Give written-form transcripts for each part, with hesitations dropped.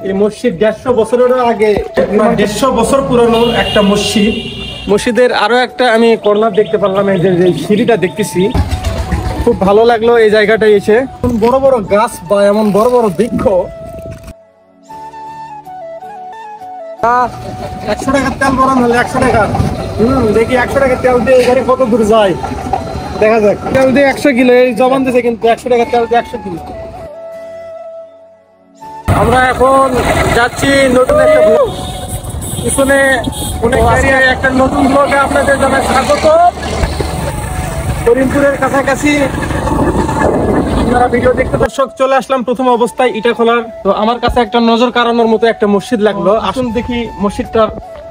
এই মসজিদ 150 বছরেরও আগে, 150 বছর পুরানো একটা মসজিদ। মসজিদের আরো একটা আমি কর্নার দেখতে পারলাম, এই যে সিঁড়িটা দেখতেছি, খুব ভালো লাগলো এই জায়গাটায় এসে। বড় বড় গাছ বা এমন বড় বড় বৃক্ষ। 100 টাকার তেল ভরান হলে 100 টাকা। দেখি 100 টাকার তেল দিয়ে এই গাড়ি কত দূর যায় দেখা যাক। তেল দিয়ে 100 কিলো এই জবান দিয়েছে, কিন্তু 100 টাকার তেল দিয়ে 100 কিলো। আমরা এখন যাচ্ছি নতুন একটা ব্লগ, পিছনে একটা নতুন ব্লগে আপনাদের জানাই স্বাগত। করিমপুরের কাছাকাছি আপনারা ভিডিও দেখতে। দর্শক, চলে আসলাম প্রথম অবস্থায় ইটাখোলার। তো আমার কাছে একটা নজর কাড়ানোর মতো একটা মসজিদ লাগলো। আসুন দেখি মসজিদটার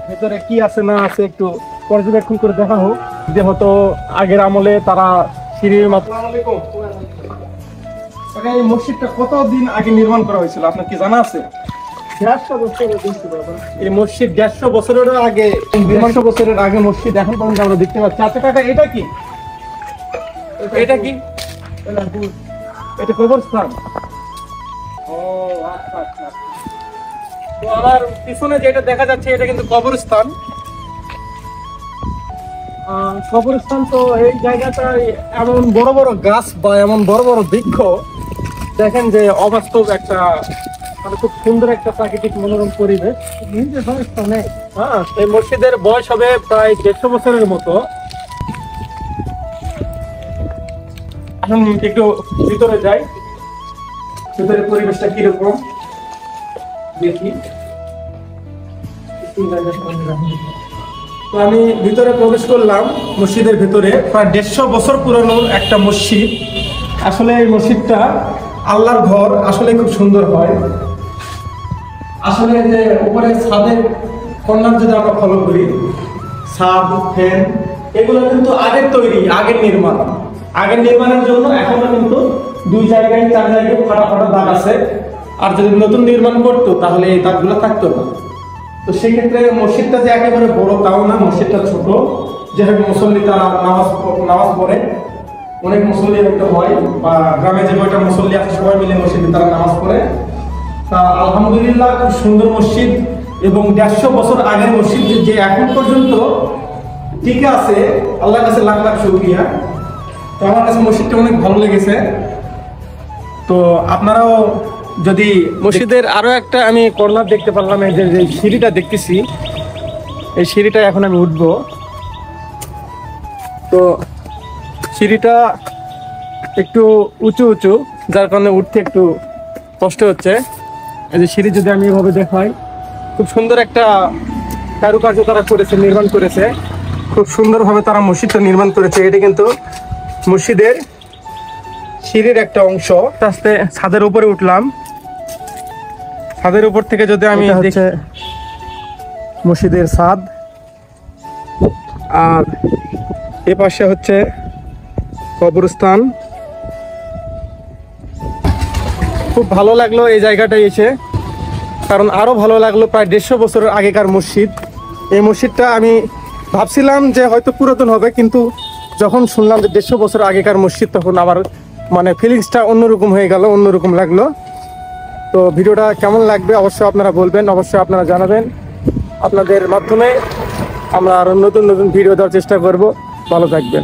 ভেতরে কি আছে না আছে, একটু পর্যবেক্ষণ করে দেখা হোক। যে হয়তো আগের আমলে তারা সিঁড়ির মাত্রা। এই মসজিদটা কতদিন আগে নির্মাণ করা হয়েছিল আপনার কি জানা আছে? 150 বছর। এই মসজিদ 150 বছরেরও আগে, 150 বছরের আগে মসজিদ এখন পর্যন্ত আমরা দেখতে পাচ্ছি। আচ্ছা কাকা, এটা কি? এটা কি? এটা কবরস্থান। ও আচ্ছা আচ্ছা। তো আমার পিছনে যেটা দেখা যাচ্ছে এটা কিন্তু কবরস্থান। কবরস্থান। তো এই জায়গাটায় এমন বড় বড় গাছ বা এমন বড় বড় বৃক্ষ দেখেন যে অবাস্তব একটা, মানে খুব সুন্দর একটা প্রাকৃতিক মনোরম পরিবেশ। হ্যাঁ, এই মসজিদের বয়স হবে প্রায় 150 বছরের মতো। এখন একটু ভিতরে যাই, ভিতরে পরিবেশটা কিরকম দেখি। তো আমি ভিতরে প্রবেশ করলাম মসজিদের ভিতরে। প্রায় 150 বছর পুরানো একটা মসজিদ। আসলে এই মসজিদটা আল্লাহর ঘর, আসলে খুব সুন্দর হয়। আসলে যে উপরে ছাদের কর্নার যদি আমরা ফলো করি, ছাদ ফ্যান এগুলো কিন্তু আগের তৈরি, আগের নির্মাণ। আগের নির্মাণের জন্য এখনো কিন্তু 2 জায়গায় 4 জায়গায় ফাটা ফাটা দাগ আছে। আর যদি নতুন নির্মাণ করতো তাহলে এই দাগগুলো থাকতো না। তো সেক্ষেত্রে মসজিদটা যে একেবারে বড় তাও না, মসজিদটা ছোট। যেহেতু মুসল্লি তারা নামাজ পড়ে, অনেক মুসল্লি একটা হয়, বা গ্রামে যে কয়টা মুসল্লি আছে সবাই মিলে মসজিদে তারা নামাজ পড়ে। তা আলহামদুলিল্লাহ খুব সুন্দর মসজিদ, এবং 150 বছর আগের মসজিদ যে এখন পর্যন্ত টিকে আছে, আল্লাহর কাছে লাখ লাখ শুকরিয়া। তো আমার কাছে মসজিদটা অনেক ভালো লেগেছে। তো আপনারাও যদি মসজিদের আরো একটা আমি কর্নার দেখতে পারলাম, এই যে সিঁড়িটা দেখতেছি, এই সিঁড়িটা এখন আমি উঠবো। তো সিঁড়িটা একটু উঁচু উঁচু, যার কারণে উঠতে একটু কষ্ট হচ্ছে। এই যে সিঁড়ি যদি আমি এভাবে দেখাই, খুব সুন্দর একটা কারুকার্য তারা করেছে, নির্মাণ করেছে। খুব সুন্দরভাবে তারা মসজিদটা নির্মাণ করেছে। এটা কিন্তু মসজিদের সিঁড়ির একটা অংশ। আস্তে আস্তে ছাদের উপরে উঠলাম। ছাদের উপর থেকে যদি আমি দেখি, মসজিদের ছাদ, আর এ পাশে হচ্ছে কবরস্থান। খুব ভালো লাগলো এই জায়গাটায় এসে, কারণ আরো ভালো লাগলো প্রায় 150 বছরের আগেকার মসজিদ। এই মসজিদটা আমি ভাবছিলাম যে হয়তো পুরাতন হবে, কিন্তু যখন শুনলাম যে 150 বছর আগেকার মসজিদ, তখন আমার মানে ফিলিংসটা অন্যরকম হয়ে গেল, অন্যরকম লাগলো। তো ভিডিওটা কেমন লাগবে অবশ্যই আপনারা বলবেন, অবশ্যই আপনারা জানাবেন। আপনাদের মাধ্যমে আমরা আরো নতুন নতুন ভিডিও দেওয়ার চেষ্টা করব। ভালো থাকবেন।